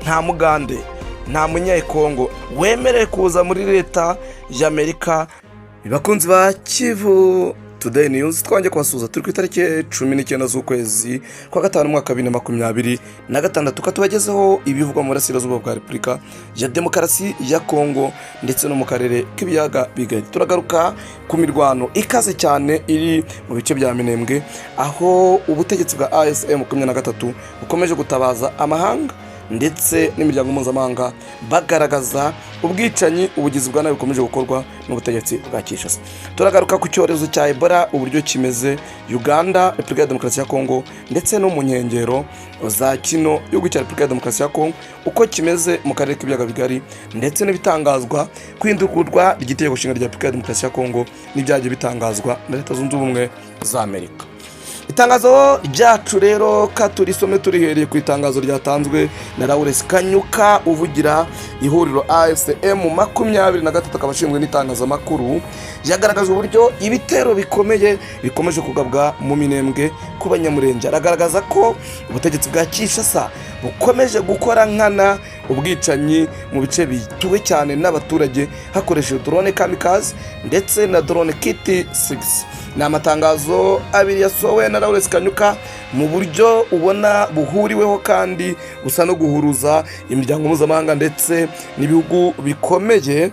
nta mugande nta munyekongo wemerewe kuza muri leta y'Amerika. Bakunzi ba Kivu Today News, twanje kubasuza turi ku itariki 19 z'ukwezi kwa gatanu mwaka 2026 tukatubagezeho ibivugwa mu burasirazuba bwa Repubulika ya Demokarasi ya Kongo ndetse no mu karere k'ibiyaga bigari. Turagaruka ku mirwano ikaze cyane iri mu bice bya Minembwe, aho ubutegetsi bwa ASM 23 bukomeje gutabaza amahanga ndetse n'imiryango mpuzamahanga bagaragaza ubwicanyi ubugizi bwa nabi bukomeje gukorwa n'ubutegetsi bwa Kinshasa. Turagaruka ku cyorezo cya Ebola uburyo kimeze Uganda, Repubulika ya Demokarasi ya Kongo ndetse no mu nkengero za kino gihugu cya Repubulika ya Demokarasi ya Kongo uko kimeze mu karere k'ibiyaga bigari, ndetse n'ibitangazwa kwindurwa ry'itegeko nshinga rya Repubulika ya Demokarasi ya Kongo n'ibyagiye bitangazwa na Leta Zunze Ubumwe za Amerika. Itangazo ryacu rero katurisome turihereye ku itangazo ryatanzwe na Lawrence Kanyuka uvugira ihuriro ASM 23 kabashinzwe n'itangazamakuru. Yagaragaje uburyo ibitero bikomeye bikomeje kugabwa mu Minembwe ku Banyamurenge. Aragaragaza ko ubutegetsi bwa Kinshasa bukomeje gukora nkana ubwicanyi mu bice bituwe cyane n'abaturage hakoresheje drone kamikaze ndetse na drone kit 6. Ni amatangazo abiri yasohowe na Lawrence Kanyuka mu buryo ubona buhuriweho kandi gusa no guhuruza imiryango mpuzamahanga ndetse n'ibihugu bikomeye,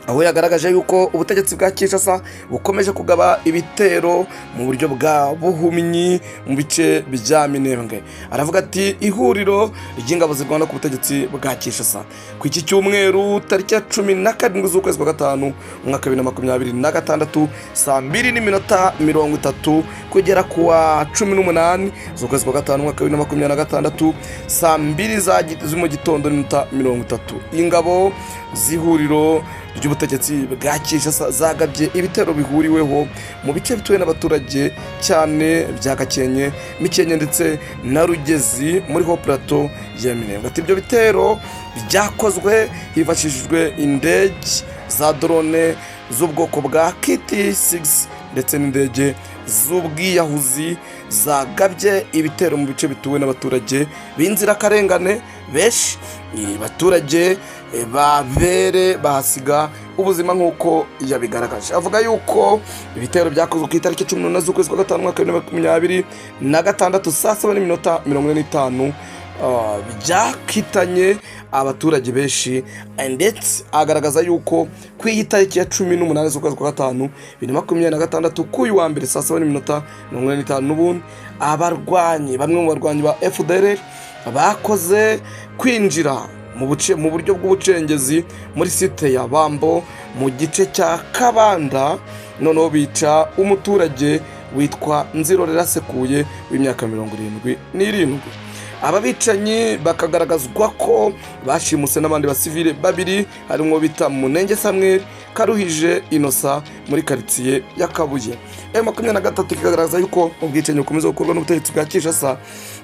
aho yagaragaje yuko ubutegetsi bwa Kinshasa bukomeje kugaba ibitero mu buryo bwa buhumyi mu bice bya Minembwe. Aravuga ati ihuriro ry'ingabo zirwana ku butegetsi bwa Kinshasa ku iki cyumweru tariki ya 17 z'ukwezi kwa gatanu mwaka 2026 saa 2:30 kugera ku wa 18 z'ukwezi kwa gatanu mwaka 2026 saa 2 z'mu gitondo n'iminota 30 ingabo z'ihuriro ry'ubutegetsi bwa Kinshasa zagabye ibitero bihuriweho mu bice bituwe n'abaturage cyane bya Gakenke, Mikenke ndetse na Rugezi muri ho plateau ya Minembwe. Ati ibyo bitero byakozwe hifashishijwe indege za drone z'ubwoko bwa kit 6 ndetse n'indege z'ubwiyahuzi zagabye ibitero mu bice bituwe n'abaturage b'inzira karengane benshi. Abaturage babere bahasiga ubuzima nk'uko yabigaragaje. Avuga yuko ibitero byakozwe ku itariki 14 z'ukwezi kwa gatanu mwaka 2026 saa 7:45 byakitanye abaturage benshi, ndetse agaragaza yuko ku itariki ya 18 z'ukwezi kwa gatanu 2026 kuyu wa mbere saa 7:45 n'ubundi bamwe mu barwanyi ba FDLR bakoze kwinjira mu buryo bw'ubucengezi muri site ya Bambo mu gice cya Kabanda, noneho bica umuturage witwa Nzirorera Sekuye w'imyaka 77. Aba bicanyi bakagaragazwa ko bashimuse n'abandi basivile babiri harimo bita Munenge Samuel, Karuhije Inosa muri quartier ya Kabuye. M23 kigaragaza yuko ubwicanyi bukomeza gukorwa n'ubutegetsi bwa Kinshasa.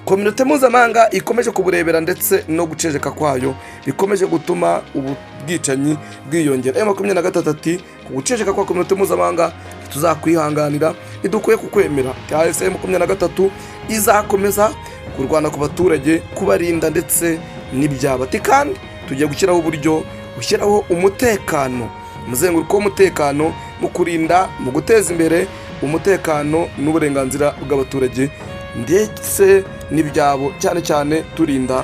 Communauté mpuzamahanga ikomeje kuburebera ndetse no gucejeka kwayo bikomeje gutuma ubwicanyi bwiyongera. M23 ati gucejeka kwa communauté mpuzamahanga tuzakwihanganira, idukwiye kukwemera. ASM 23 izakomeza kurwana ku baturage, kubarinda ndetse n'ibyabati, kandi tugiye gushyiraho uburyo ushyiraho umutekano, umuzenguruko w'umutekano mu kurinda, mu guteza imbere umutekano n'uburenganzira bw'abaturage ndetse n'ibyabo, cyane cyane turinda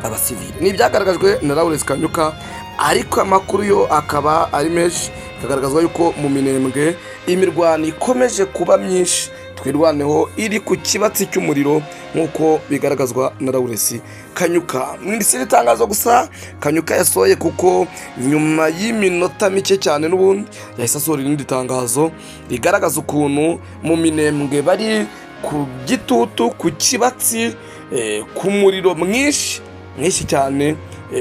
abasivile. Ni byagaragajwe na Lawrence Kanyuka, ariko amakuru yo akaba ari menshi. Kagaragazwa yuko mu Minembwe imirwano ikomeje kuba myinshi, twirwaneho iri ku kibatsi cy'umuriro nk'uko bigaragazwa na Lawrence Kanyuka. Mwindisiri tangazo gusa Kanyuka yasohoye kuko nyuma y'iminota mike cyane n'ubundi yahise asohora irindi tangazo rigaragaza ukuntu mu Minembwe bari ku gitutu, ku kibatsi, ku muriro mwinshi cyane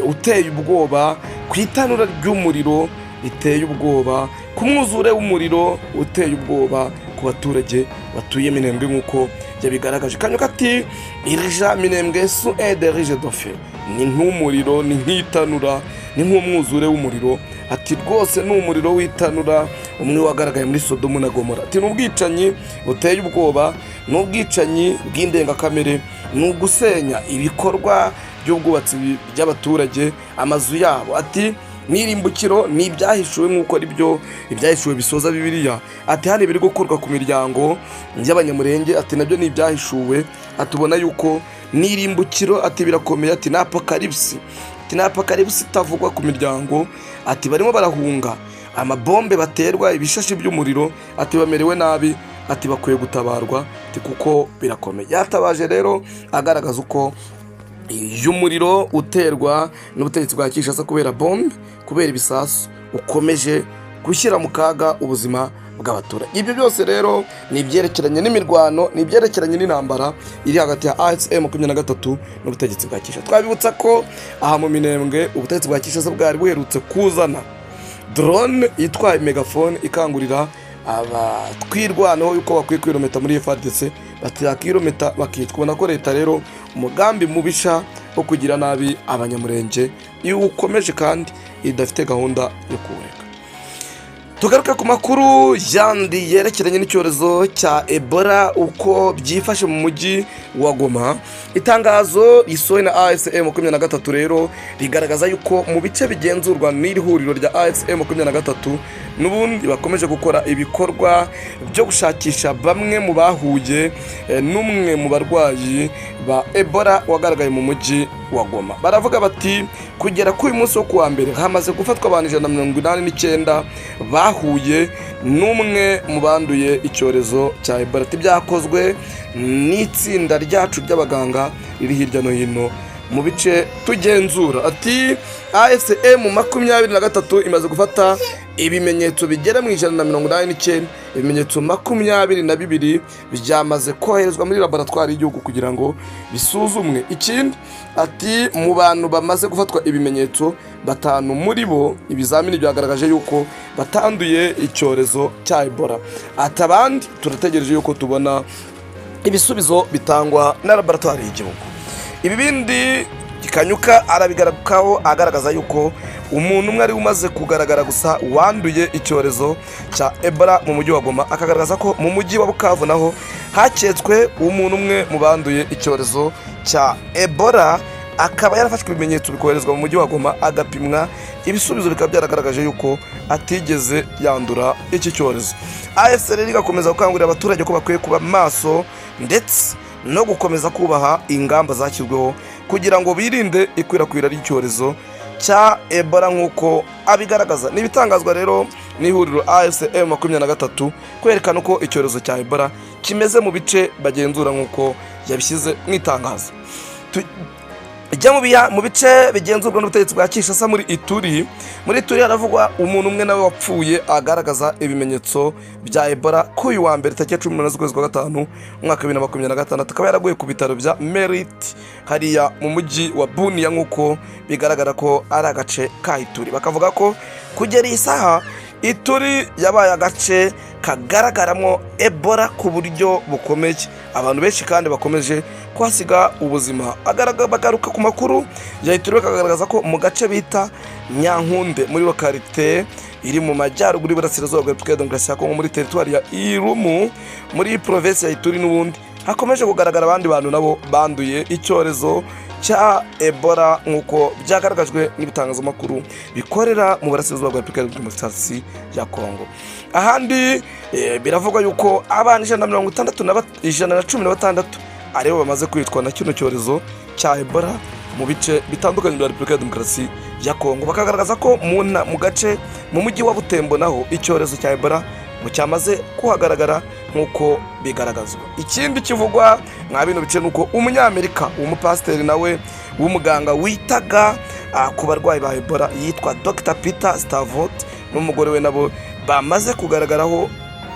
uteye ubwoba, ku itanura ry'umuriro riteye ubwoba, ku mwuzure w'umuriro uteye ubwoba ku baturage batuye Minembwe nk'uko yabigaragaje. Kanyuka ati irija Minembwe su de rije dofe, ni nk'umuriro, ni nk'itanura, ni nk'umwuzure w'umuriro. Ati rwose ni umuriro w'itanura umwe wagaragaye muri Sodomu na Gomora. Ati n'ubwicanyi buteye ubwoba, n'ubwicanyi bw'indengakamere, n'ugusenya ibikorwa by'ubwubatsi by'abaturage amazu yabo. Ati n'irimbukiro ni ibyahishuwe nk'uko ari byo ibyahishuwe bisoza Bibiliya. Ati hano biri gukorwa ku miryango y'abanyamurenge, ati nabyo ni ibyahishuwe. Atubona yuko n'irimbukiro ati birakomeye, ati na apokalipsi, ati na apokalipsi itavugwa ku miryango. Ati barimo barahunga amabombe baterwa, ibishashi by'umuriro, ati bamerewe nabi, ati bakwiye gutabarwa, ati kuko birakomeye. Yatabaje rero agaragaza uko iyo umuriro uterwa n'ubutegetsi bwa Kinshasa kubera bombe, kubera ibisasu, ukomeje gushyira mu kaga ubuzima bw'abaturage. Ibyo byose rero ni ibyerekeranye n'imirwano, ni ibyerekeranye n'intambara iri hagati ya AFC/M23 n'ubutegetsi bwa Kinshasa. Twabibutsa ko aha mu Minembwe ubutegetsi bwa Kinshasa bwari buherutse kuzana drone itwaye megafone ikangurira abatwirwanaho yuko bakwiye kwirometa muri FARDC, batakirometa bakitwa. Ko leta rero umugambi mubisha wo kugira nabi abanyamurenge iyo ukomeje kandi idafite gahunda yo kuwureka. Tugaruke ku makuru yandi yerekeranye n'icyorezo cya Ebola uko byifashe mu mujyi wa Goma. Itangazo risohowe na AFC/M23 rero rigaragaza yuko mu bice bigenzurwa n'iri huriro rya AFC/M23 n'ubundi bakomeje gukora ibikorwa byo gushakisha bamwe mu bahuye n'umwe mu barwayi ba Ebola wagaragaye mu mujyi wa Goma. Baravuga bati kugera kuri uyu munsi wo kuwa mbere hamaze gufatwa abantu 189 bahuye n'umwe mu banduye icyorezo cya Ebola. Byakozwe n'itsinda ryacu ry'abaganga riri hirya no hino mu bice tugenzura. Ati AFC/M23 imaze gufata ibimenyetso bigera mu 189, ibimenyetso 22 byamaze koherezwa muri laboratoire y'igihugu kugira ngo bisuzumwe. Ikindi ati mu bantu bamaze gufatwa ibimenyetso 5 muri bo ibizamini byagaragaje yuko batanduye icyorezo cya Ebola. Ati abandi turategereje yuko tubona ibisubizo bitangwa na laboratoire y'igihugu. Ibi bindi Kanyuka arabigarukaho agaragaza yuko umuntu umwe ari umaze kugaragara gusa wanduye icyorezo cya Ebola mu mujyi wa Goma, akagaragaza ko mu mujyi wa Bukavu naho haketswe umuntu umwe mu banduye icyorezo cya Ebola, akaba yarafashwe ibimenyetso bikoherezwa mu mujyi wa Goma agapimwa, ibisubizo bikaba byaragaragaje yuko atigeze yandura iki cyorezo. AFC rero igakomeza gukangurira abaturage ko bakwiye kuba maso ndetse no gukomeza kubaha ingamba zashyizweho kugira ngo birinde ikwirakwira ry'icyorezo cya Ebola nk'uko abigaragaza. N'ibitangazwa rero n'ihuriro AFC/M23 kwerekana uko icyorezo cya Ebola kimeze mu bice bagenzura nk'uko yabishyize mu itangazo. Ijya mu bice bigenzurwa n'ubutegetsi bwa Kinshasa muri Ituri. Muri Ituri haravugwa umuntu umwe nawe wapfuye agaragaza ibimenyetso bya Ebola ku uyu wa mbere tariki 18 z'ukwezi kwa gatanu umwaka 2026, akaba yaraguye ku bitaro bya Merit hariya mu mujyi wa Bunia nk'uko bigaragara ko ari agace ka Ituri. Bakavuga ko kugera iyi saha Ituri yabaye agace kagaragaramo Ebola ku buryo bukomeye, abantu benshi kandi bakomeje kwasiga ubuzima. Bagaruka ku makuru ya Ituri bakagaragaza ko mu gace bita Nyankunde muri lokalite iri mu majyaruguru y'Iburasirazuba bwa Repubulika ya Demokarasi ya Kongo muri teritwari ya Irumu muri province ya Ituri n'ubundi hakomeje kugaragara abandi bantu nabo banduye icyorezo cya Ebola nk'uko byagaragajwe n'ibitangazamakuru bikorera mu Burasirazuba bwa Repubulika ya Demokarasi ya Kongo. Ahandi biravugwa yuko abana 116 aribo bamaze kwitwa na kino cyorezo cya Ebola mu bice bitandukanye bya Repubulika ya Demokarasi ya Kongo. Bakagaragaza ko mu gace mu mujyi wa Butembo naho icyorezo cya Ebola cyamaze kuhagaragara nk'uko bigaragazwa. Ikindi kivugwa mwa bino bice nuko umunyamerika umupasiteri nawe w'umuganga witaga ku barwayi ba Ebola yitwa Dr. Peter Stavot n'umugore we nabo bamaze kugaragaraho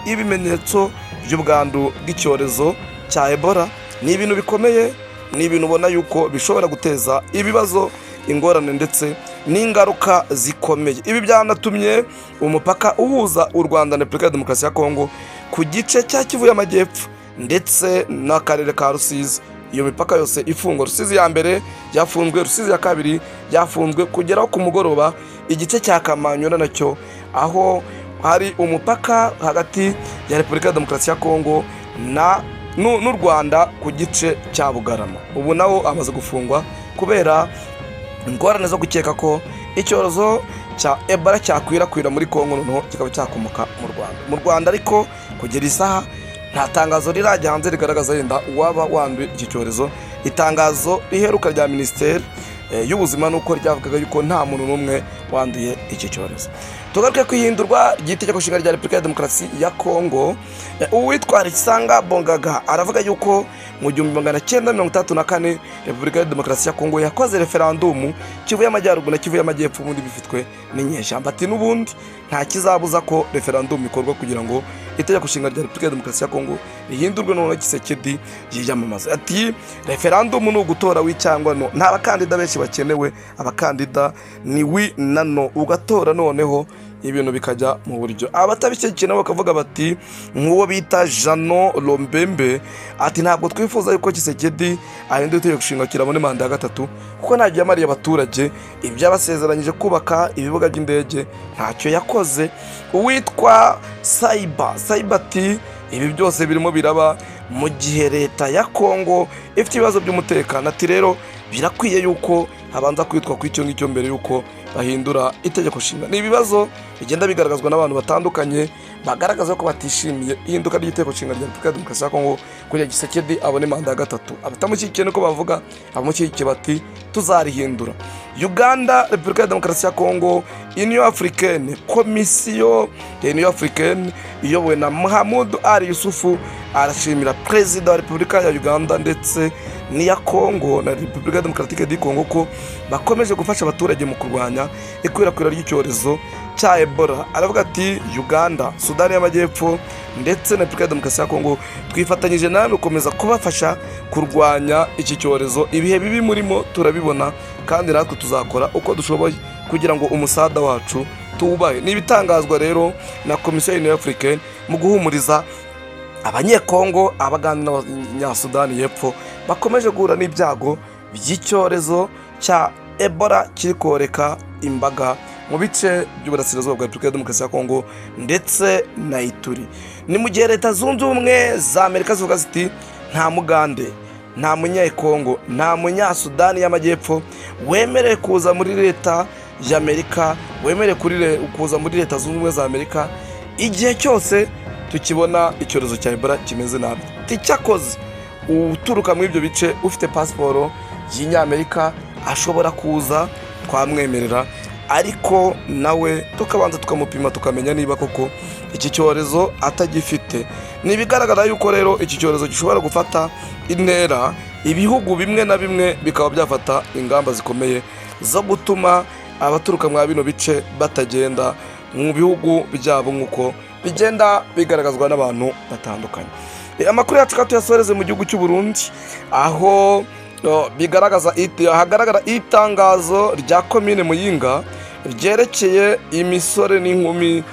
ibimenyetso by'ubwandu bw'icyorezo cya Ebola. Ni ibintu bikomeye, ni ibintu ubona yuko bishobora guteza ibibazo, ingorane ndetse n'ingaruka zikomeye. Ibi byanatumye umupaka uhuza u Rwanda na Repubulika ya Demokarasi ya Kongo ku gice cya Kivu y'Amajyepfo ndetse n'akarere ka Rusizi, iyo mipaka yose ifungwa. Rusizi ya mbere yafunzwe, Rusizi ya kabiri yafunzwe kugeraho ku mugoroba. Igice cya Kamanyura nacyo aho hari umupaka hagati ya Repubulika ya Demokarasi ya Kongo n'u Rwanda ku gice cya Bugarama, ubu nawo amaze gufungwa kubera ingorane zo gukeka ko icyorezo cya Ebola cyakwirakwira muri Kongo noneho kikaba cyakomoka mu Rwanda ariko kugera isaha nta tangazo rirajya hanze rigaragaza yenda uwaba wanduye iki cyorezo. Itangazo riheruka rya Minisiteri y'ubuzima nuko ryavugaga yuko nta muntu n'umwe wanduye iki cyorezo. Tugaruke ku ihindurwa ry'itegeko nshinga rya Repubulika ya Demokarasi ya Kongo. Uwitwa Risanga Bongaga aravuga yuko mu 1964 Repubulika ya Demokarasi ya Kongo yakoze referendum Kivu y'Amajyaruguru na Kivu y'Amajyepfo ubundi bifitwe n'inyeshyamba. Ati n'ubundi nta kizabuza ko referendum ikorwa kugira ngo itegeko nshinga rya Repubulika ya Demokarasi ya Kongo rihindurwe none Tshisekedi yiyamamaza. Ati referendum ni ugutora w'icyangwa no, nta bakandida benshi bakenewe, abakandida ni wi na no, ugatora noneho ibintu bikajya mu buryo. Abatabishyigikiye bakavuga bati nk'uwo bita Jano Lombembe ati ntabwo twifuza yuko Tshisekedi ahindura itegeko nshinga kirabone manda ya gatatu kuko nta yamariye abaturage, ibyabasezeranyije kubaka ibibuga by'indege ntacyo yakoze. Uwitwa Saiba ati ibi byose birimo biraba mu gihe leta ya Kongo ifite ibibazo by'umutekano. Ati rero birakwiye yuko habanza kwitwa ku icyo ngicyo mbere yuko bahindura itegeko nshinga. Ni ibibazo bigenda bigaragazwa n'abantu batandukanye bagaragaza ko batishimiye ihinduka ry'itegeko nshinga rya Repubulika ya Demokarasi ya Kongo kugira Tshisekedi abone manda ya gatatu. Abatamushyigikiye niko bavuga, abamushyigikiye bati tuzarihindura. Uganda, Repubulika ya Demokarasi ya Kongo, Union Africaine, Komisiyo ya Union Africaine iyobowe na Mahamudu Ali Yusufu arashimira Perezida wa Repubulika ya Uganda ndetse n'iya Kongo na Repubulika ya Demokarasi ya Kongo ko bakomeje gufasha abaturage mu kurwanya ikwirakwira ry'icyorezo cya Ebola. Aravuga ati Uganda, Sudani y'Amajyepfo ndetse na Repubulika ya Demokarasi ya Kongo twifatanyije namwe gukomeza kubafasha kurwanya iki cyorezo. Ibihe bibi murimo turabibona kandi natwe tuzakora uko dushoboye kugira ngo umusada wacu tuwubahe. Ni ibitangazwa rero na Komisiyo y'Union Africaine mu guhumuriza abanyekongo, abaganda n'abanyasudani y'Epfo bakomeje guhura n'ibyago by'icyorezo cya Ebola kiri koreka imbaga mu bice by'uburasirazuba bwa Repubulika ya Demokarasi ya Kongo ndetse na Ituri. Ni mu gihe Leta Zunze Ubumwe za Amerika zivuga ziti nta Mugande, nta Munyekongo, nta Munyasudani y'Amajyepfo wemerewe kuza muri Leta y'Amerika, wemerewe kuza muri Leta Zunze Ubumwe za Amerika igihe cyose tukibona icyorezo cya Ebola kimeze nabi. Ticyakoze uturuka muri ibyo bice ufite pasiporo y'Inyamerika ashobora kuza, twamwemerera, ariko nawe tukabanza tukamupima tukamenya niba koko iki cyorezo atagifite. Ni bigaragara yuko rero iki cyorezo gishobora gufata intera, ibihugu bimwe na bimwe bikaba byafata ingamba zikomeye zo gutuma abaturuka muri bino bice batagenda mu bihugu byabo nk'uko bigenda bigaragazwa n'abantu batandukanye. Amakuru yacu tuyasoreze mu gihugu cy'u Burundi aho hagaragara itangazo rya komine Muyinga ryerekeye imisore n'inkumi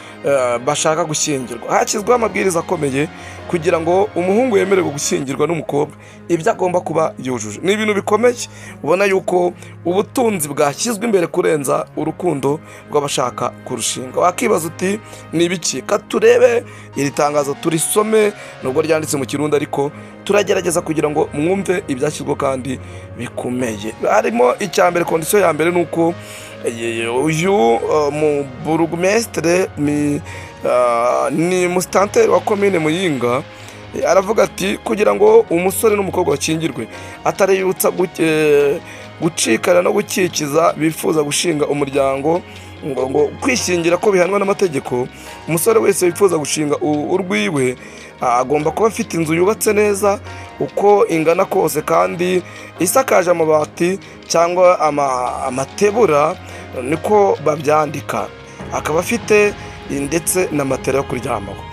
bashaka gushyingirwa. Hashyizweho amabwiriza akomeye kugira ngo umuhungu yemererwe gushyingirwa n'umukobwa ibyo agomba kuba yujuje. Ni ibintu bikomeye ubona yuko ubutunzi bwashyizwe imbere kurenza urukundo rw'abashaka kurushinga. Wakibaza uti ni ibiki? Katurebe iri tangazo turisome, nubwo ryanditse mu Kirundi ariko turagerageza kugira ngo mwumve ibyashyizweho kandi bikomeye. Harimo icyambere, kondisiyo ya mbere nuko uyu mu burugumestre ni musitanteri wa komine Muyinga aravuga ati kugira ngo umusore n'umukobwa bakingirwe atareyutsa gucikana no gukikiza bifuza gushinga umuryango ngo kwishingira ko bihanwa n'amategeko. Umusore wese wifuza gushinga urwiwe agomba kuba afite inzu yubatse neza uko ingana kose kandi isakaje amabati cyangwa amatebura niko babyandika, akaba afite ndetse na matera yo kuryamaho.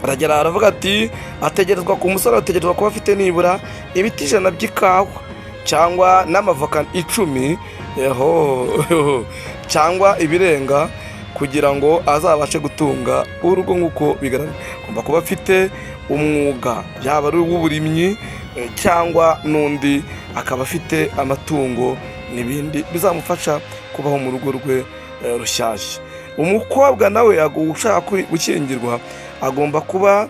Aragera aravuga ati ategerezwa ku musore ategerezwa kuba afite nibura ibiti 100 by'ikawa cyangwa n'amavoka 10 cyangwa ibirenga kugira ngo azabashe gutunga urugo nk'uko bigaragara. Agomba kuba afite umwuga, yaba ari uw'uburimyi cyangwa n'undi akaba afite amatungo n'ibindi bizamufasha kubaho mu rugo rwe rushyashya. Umukobwa nawe ushaka gukingirwa agomba kuba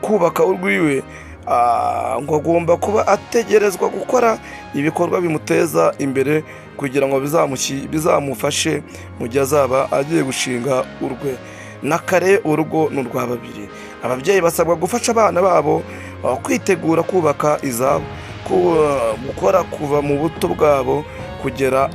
kubaka urwiwe ngo agomba kuba ategerezwa gukora ibikorwa bimuteza imbere kugira ngo bizamufashe mu gihe azaba agiye gushinga urwe. Na kare urugo ni urwa babiri. Ababyeyi basabwa gufasha abana babo kwitegura kubaka izabo, gukora kuva mu buto bwabo kugera